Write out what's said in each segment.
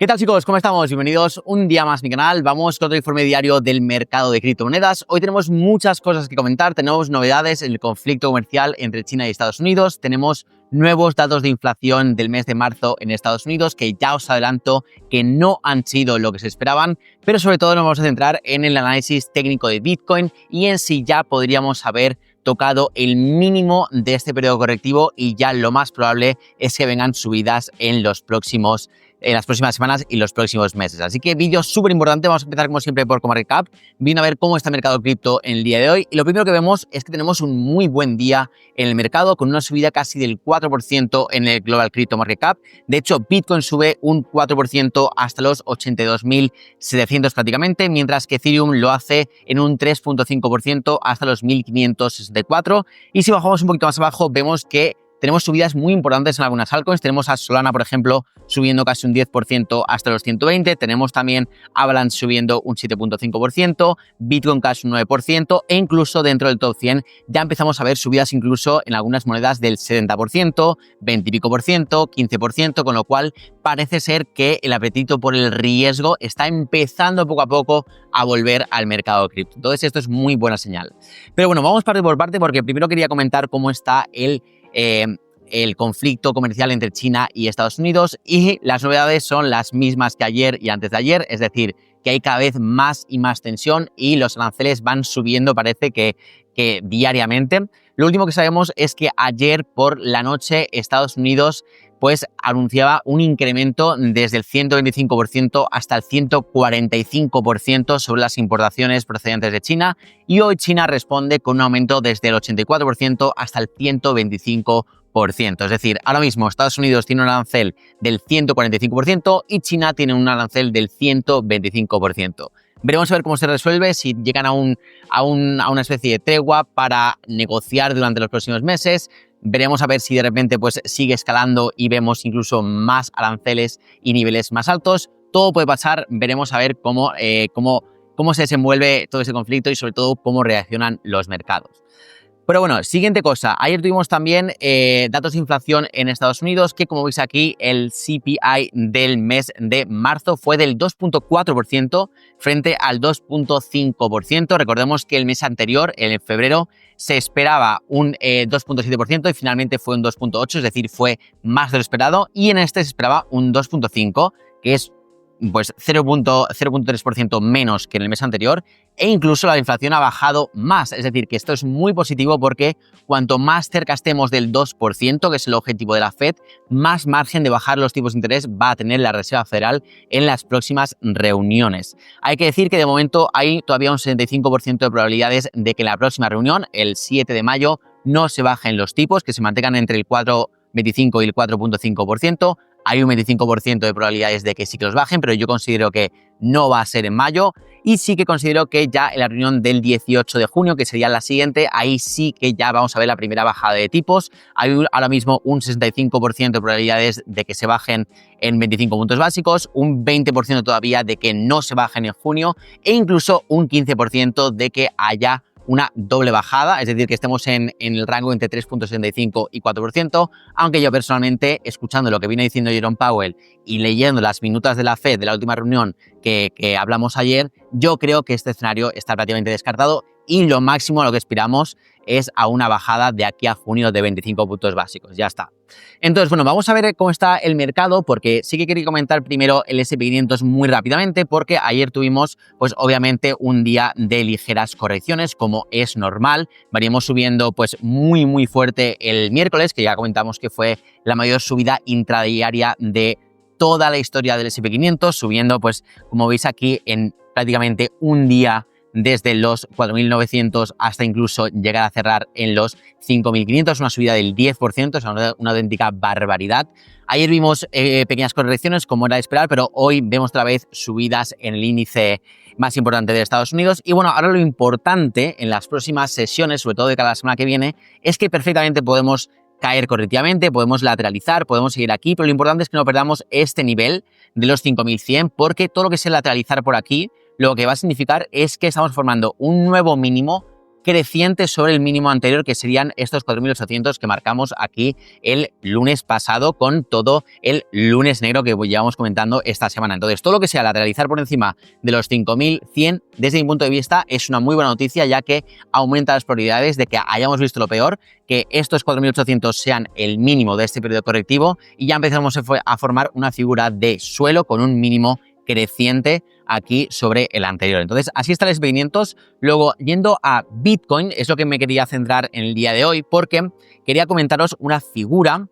¿Qué tal, chicos? ¿Cómo estamos? Bienvenidos un día más a mi canal. Vamos con otro informe diario del mercado de criptomonedas. Hoy tenemos muchas cosas que comentar. Tenemos novedades en el conflicto comercial entre China y Estados Unidos. Tenemos nuevos datos de inflación del mes de marzo en Estados Unidos que ya os adelanto que no han sido lo que se esperaban, pero sobre todo nos vamos a centrar en el análisis técnico de Bitcoin y en si ya podríamos haber tocado el mínimo de este periodo correctivo y ya lo más probable es que vengan subidas en las próximas semanas y los próximos meses. Así que vídeo súper importante. Vamos a empezar como siempre por ComarketCap, viendo a ver cómo está el mercado cripto en el día de hoy. Y lo primero que vemos es que tenemos un muy buen día en el mercado con una subida casi del 4% en el Global Crypto Market Cap. De hecho, Bitcoin sube un 4% hasta los 82.700 prácticamente, mientras que Ethereum lo hace en un 3.5% hasta los 1.564. Y si bajamos un poquito más abajo, vemos que tenemos subidas muy importantes en algunas altcoins. Tenemos a Solana, por ejemplo, subiendo casi un 10% hasta los 120. Tenemos también Avalanche subiendo un 7.5%, Bitcoin Cash un 9% e incluso dentro del top 100 ya empezamos a ver subidas incluso en algunas monedas del 70%, 20 y pico por ciento, 15%, con lo cual parece ser que el apetito por el riesgo está empezando poco a poco a volver al mercado cripto. Entonces esto es muy buena señal. Pero bueno, vamos parte por parte porque primero quería comentar cómo está el conflicto comercial entre China y Estados Unidos, y las novedades son las mismas que ayer y antes de ayer, es decir, que hay cada vez más y más tensión y los aranceles van subiendo, parece que diariamente. Lo último que sabemos es que ayer por la noche Estados Unidos pues anunciaba un incremento desde el 125% hasta el 145% sobre las importaciones procedentes de China, y hoy China responde con un aumento desde el 84% hasta el 125%. Es decir, ahora mismo Estados Unidos tiene un arancel del 145% y China tiene un arancel del 125%. Veremos a ver cómo se resuelve, si llegan a una especie de tregua para negociar durante los próximos meses. Veremos a ver si de repente pues sigue escalando y vemos incluso más aranceles y niveles más altos. Todo puede pasar, veremos a ver cómo se desenvuelve todo ese conflicto y sobre todo cómo reaccionan los mercados. Pero bueno, siguiente cosa. Ayer tuvimos también datos de inflación en Estados Unidos, que como veis aquí, el CPI del mes de marzo fue del 2.4% frente al 2.5%. Recordemos que el mes anterior, en febrero, se esperaba un 2.7% y finalmente fue un 2.8%, es decir, fue más de lo esperado. Y en este se esperaba un 2.5%, que es pues 0.3% menos que en el mes anterior, e incluso la inflación ha bajado más. Es decir, que esto es muy positivo porque cuanto más cerca estemos del 2%, que es el objetivo de la Fed, más margen de bajar los tipos de interés va a tener la Reserva Federal en las próximas reuniones. Hay que decir que de momento hay todavía un 75% de probabilidades de que en la próxima reunión, el 7 de mayo, no se bajen los tipos, que se mantengan entre el 4,25 y el 4.5%. Hay un 25% de probabilidades de que sí que los bajen, pero yo considero que no va a ser en mayo, y sí que considero que ya en la reunión del 18 de junio, que sería la siguiente, ahí sí que ya vamos a ver la primera bajada de tipos. Hay ahora mismo un 65% de probabilidades de que se bajen en 25 puntos básicos, un 20% todavía de que no se bajen en junio e incluso un 15% de que haya una doble bajada, es decir, que estemos en el rango entre 3.75 y 4%, aunque yo personalmente, escuchando lo que viene diciendo Jerome Powell y leyendo las minutas de la Fed de la última reunión que hablamos ayer, yo creo que este escenario está prácticamente descartado y lo máximo a lo que aspiramos es a una bajada de aquí a junio de 25 puntos básicos. Ya está. Entonces, bueno, vamos a ver cómo está el mercado, porque sí que quería comentar primero el S&P 500 muy rápidamente, porque ayer tuvimos, pues obviamente, un día de ligeras correcciones, como es normal. Veníamos subiendo, pues, muy fuerte el miércoles, que ya comentamos que fue la mayor subida intradiaria de toda la historia del S&P 500, subiendo, pues, como veis aquí, en prácticamente un día desde los 4.900 hasta incluso llegar a cerrar en los 5.500, una subida del 10%, es una auténtica barbaridad. Ayer vimos pequeñas correcciones como era de esperar, pero hoy vemos otra vez subidas en el índice más importante de Estados Unidos. Y bueno, ahora lo importante en las próximas sesiones, sobre todo de cada semana que viene, es que perfectamente podemos caer correctivamente, podemos lateralizar, podemos seguir aquí, pero lo importante es que no perdamos este nivel de los 5.100, porque todo lo que sea lateralizar por aquí, lo que va a significar es que estamos formando un nuevo mínimo creciente sobre el mínimo anterior, que serían estos 4.800 que marcamos aquí el lunes pasado, con todo el lunes negro que llevamos comentando esta semana. Entonces, todo lo que sea lateralizar por encima de los 5.100, desde mi punto de vista, es una muy buena noticia, ya que aumenta las probabilidades de que hayamos visto lo peor, que estos 4.800 sean el mínimo de este periodo correctivo y ya empezamos a formar una figura de suelo con un mínimo creciente aquí sobre el anterior. Entonces, así están los expedientes. Luego, yendo a Bitcoin, es lo que me quería centrar en el día de hoy, porque quería comentaros una figura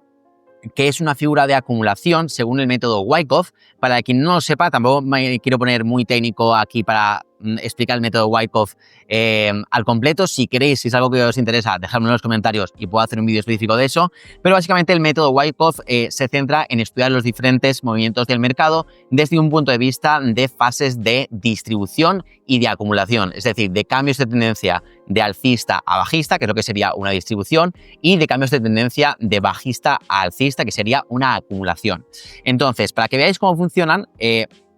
que es una figura de acumulación según el método Wyckoff. Para quien no lo sepa, tampoco me quiero poner muy técnico aquí para explicar el método Wyckoff al completo. Si queréis, si es algo que os interesa, dejadme en los comentarios y puedo hacer un vídeo específico de eso. Pero básicamente el método Wyckoff se centra en estudiar los diferentes movimientos del mercado desde un punto de vista de fases de distribución y de acumulación, es decir, de cambios de tendencia de alcista a bajista, que es lo que sería una distribución, y de cambios de tendencia de bajista a alcista, que sería una acumulación. Entonces, para que veáis cómo funcionan,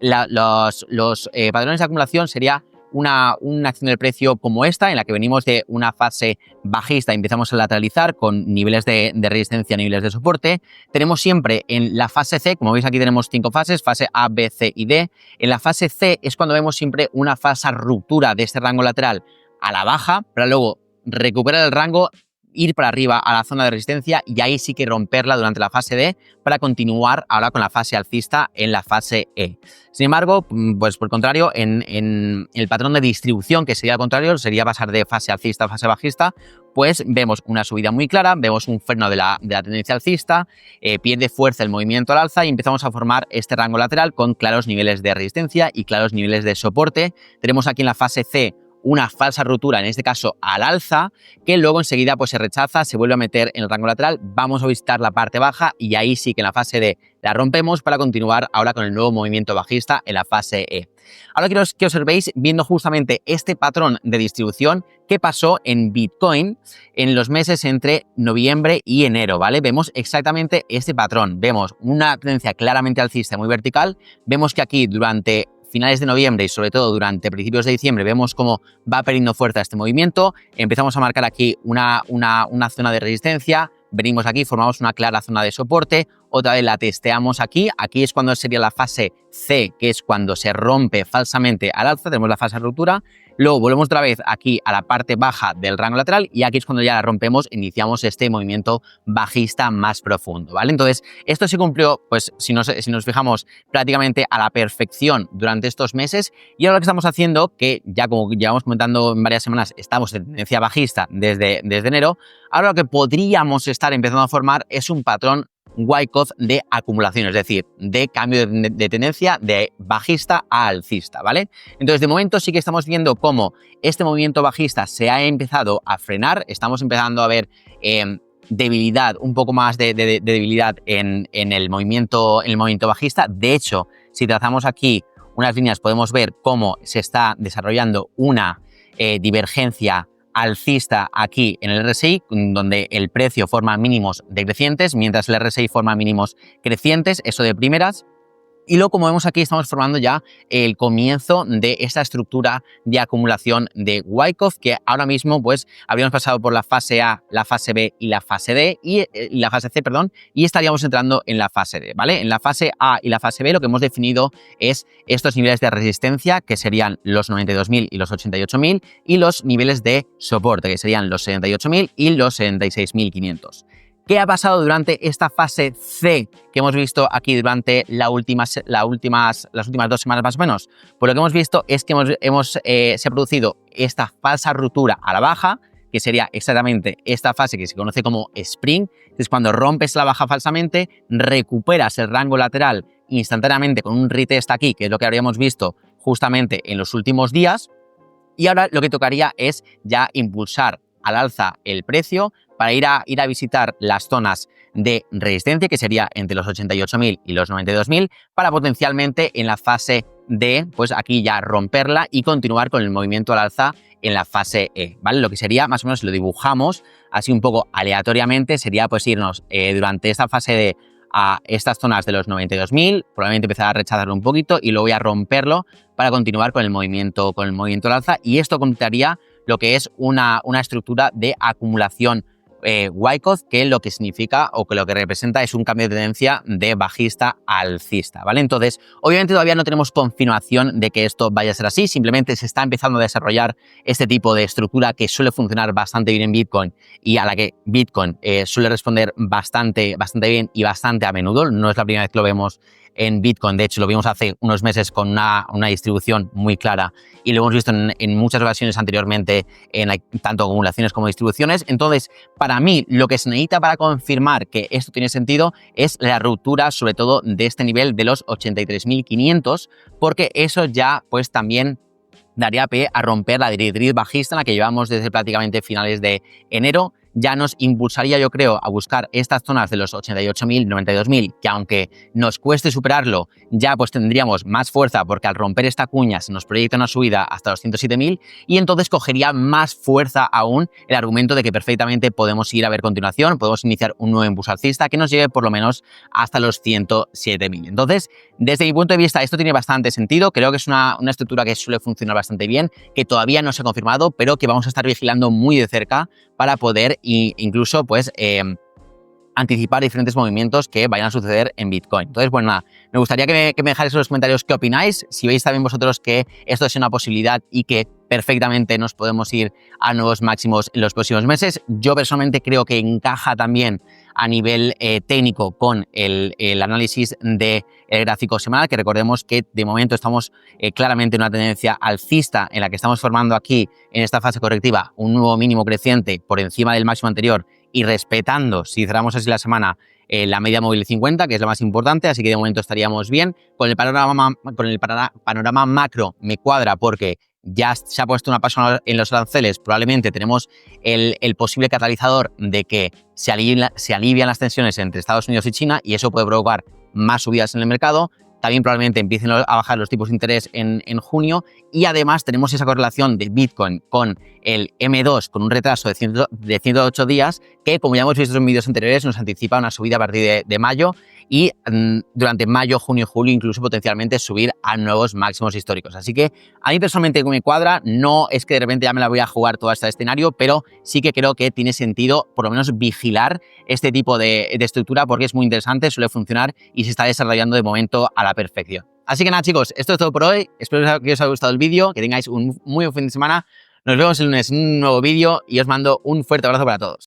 los patrones de acumulación sería una acción del precio como esta, en la que venimos de una fase bajista y empezamos a lateralizar con niveles de resistencia, niveles de soporte. Tenemos siempre en la fase C, como veis aquí tenemos 5 fases, fase A, B, C y D. En la fase C es cuando vemos siempre una falsa ruptura de este rango lateral a la baja, para luego recuperar el rango, ir para arriba a la zona de resistencia y ahí sí que romperla durante la fase D para continuar ahora con la fase alcista en la fase E. Sin embargo, pues por el contrario, en el patrón de distribución, que sería al contrario, sería pasar de fase alcista a fase bajista, pues vemos una subida muy clara, vemos un freno de la tendencia alcista, pierde fuerza el movimiento al alza y empezamos a formar este rango lateral con claros niveles de resistencia y claros niveles de soporte. Tenemos aquí en la fase C una falsa ruptura, en este caso al alza, que luego enseguida pues se rechaza, se vuelve a meter en el rango lateral, vamos a visitar la parte baja y ahí sí que en la fase D la rompemos para continuar ahora con el nuevo movimiento bajista en la fase E. Ahora quiero que observéis viendo justamente este patrón de distribución que pasó en Bitcoin en los meses entre noviembre y enero, ¿vale? Vemos exactamente este patrón, vemos una tendencia claramente alcista muy vertical, vemos que aquí durante finales de noviembre y sobre todo durante principios de diciembre vemos cómo va perdiendo fuerza este movimiento, empezamos a marcar aquí una zona de resistencia, venimos aquí, formamos una clara zona de soporte, otra vez la testeamos aquí es cuando sería la fase C, que es cuando se rompe falsamente al alza, tenemos la fase de ruptura, luego volvemos otra vez aquí a la parte baja del rango lateral y aquí es cuando ya la rompemos, iniciamos este movimiento bajista más profundo, ¿vale? Entonces, esto se cumplió, pues si nos fijamos, prácticamente a la perfección durante estos meses y ahora lo que estamos haciendo, que ya como llevamos comentando en varias semanas, estamos en tendencia bajista desde enero, ahora lo que podríamos estar empezando a formar es un patrón Wyckoff de acumulación, es decir, de cambio de tendencia de bajista a alcista, ¿vale? Entonces, de momento sí que estamos viendo cómo este movimiento bajista se ha empezado a frenar, estamos empezando a ver debilidad, un poco más de debilidad en el movimiento bajista. De hecho, si trazamos aquí unas líneas, podemos ver cómo se está desarrollando una divergencia alcista aquí en el RSI, donde el precio forma mínimos decrecientes, mientras el RSI forma mínimos crecientes, eso de primeras. Y luego, como vemos aquí, estamos formando ya el comienzo de esta estructura de acumulación de Wyckoff, que ahora mismo pues habríamos pasado por la fase A, la fase B y la fase D, y la fase C, perdón, y estaríamos entrando en la fase D, ¿vale? En la fase A y la fase B lo que hemos definido es estos niveles de resistencia, que serían los 92.000 y los 88.000, y los niveles de soporte, que serían los 78.000 y los 76.500. ¿Qué ha pasado durante esta fase C que hemos visto aquí durante las últimas 2 semanas más o menos? Pues lo que hemos visto es que se ha producido esta falsa ruptura a la baja, que sería exactamente esta fase que se conoce como spring, que es cuando rompes la baja falsamente, recuperas el rango lateral instantáneamente con un retest aquí, que es lo que habríamos visto justamente en los últimos días, y ahora lo que tocaría es ya impulsar al alza el precio para ir a visitar las zonas de resistencia, que sería entre los 88.000 y los 92.000, para potencialmente en la fase D, pues aquí ya romperla y continuar con el movimiento al alza en la fase E, ¿vale? Lo que sería, más o menos, si lo dibujamos así un poco aleatoriamente, sería pues irnos durante esta fase D a estas zonas de los 92.000, probablemente empezar a rechazarlo un poquito y luego voy a romperlo para continuar con el movimiento al alza, y esto completaría lo que es una estructura de acumulación Wyckoff, que lo que significa o que lo que representa es un cambio de tendencia de bajista a alcista, ¿vale? Entonces, obviamente todavía no tenemos confirmación de que esto vaya a ser así, simplemente se está empezando a desarrollar este tipo de estructura que suele funcionar bastante bien en Bitcoin y a la que Bitcoin suele responder bastante bien y bastante a menudo. No es la primera vez que lo vemos en Bitcoin, de hecho lo vimos hace unos meses con una distribución muy clara y lo hemos visto en muchas ocasiones anteriormente en tanto acumulaciones como distribuciones. Entonces, para mí, lo que se necesita para confirmar que esto tiene sentido es la ruptura, sobre todo, de este nivel de los 83.500, porque eso ya, pues, también daría pie a romper la directriz bajista en la que llevamos desde prácticamente finales de enero. Ya nos impulsaría, yo creo, a buscar estas zonas de los 88.000, 92.000, que aunque nos cueste superarlo, ya pues tendríamos más fuerza porque al romper esta cuña se nos proyecta una subida hasta los 107.000 y entonces cogería más fuerza aún el argumento de que perfectamente podemos ir a ver continuación, podemos iniciar un nuevo impulso alcista que nos lleve por lo menos hasta los 107.000. Entonces, desde mi punto de vista, esto tiene bastante sentido. Creo que es una estructura que suele funcionar bastante bien, que todavía no se ha confirmado, pero que vamos a estar vigilando muy de cerca para poder incluso pues anticipar diferentes movimientos que vayan a suceder en Bitcoin. Entonces, bueno, nada, me gustaría que me dejáis en los comentarios qué opináis, si veis también vosotros que esto es una posibilidad y que perfectamente nos podemos ir a nuevos máximos en los próximos meses. Yo personalmente creo que encaja también a nivel técnico con el análisis del gráfico semanal, que recordemos que de momento estamos claramente en una tendencia alcista en la que estamos formando aquí en esta fase correctiva un nuevo mínimo creciente por encima del máximo anterior y respetando, si cerramos así la semana, la media móvil de 50, que es lo más importante, así que de momento estaríamos bien. Con el panorama macro me cuadra porque ya se ha puesto una pausa en los aranceles, probablemente tenemos el posible catalizador de que se alivian las tensiones entre Estados Unidos y China y eso puede provocar más subidas en el mercado. También probablemente empiecen a bajar los tipos de interés en junio y además tenemos esa correlación de Bitcoin con el M2 con un retraso de 108 días que, como ya hemos visto en vídeos anteriores, nos anticipa una subida a partir de mayo y durante mayo, junio y julio incluso potencialmente subir a nuevos máximos históricos. Así que a mí personalmente me cuadra, no es que de repente ya me la voy a jugar todo este escenario, pero sí que creo que tiene sentido por lo menos vigilar este tipo de estructura porque es muy interesante, suele funcionar y se está desarrollando de momento a la perfección. Así que nada, chicos, esto es todo por hoy. Espero que os haya gustado el vídeo, que tengáis un muy buen fin de semana. Nos vemos el lunes en un nuevo vídeo y os mando un fuerte abrazo para todos.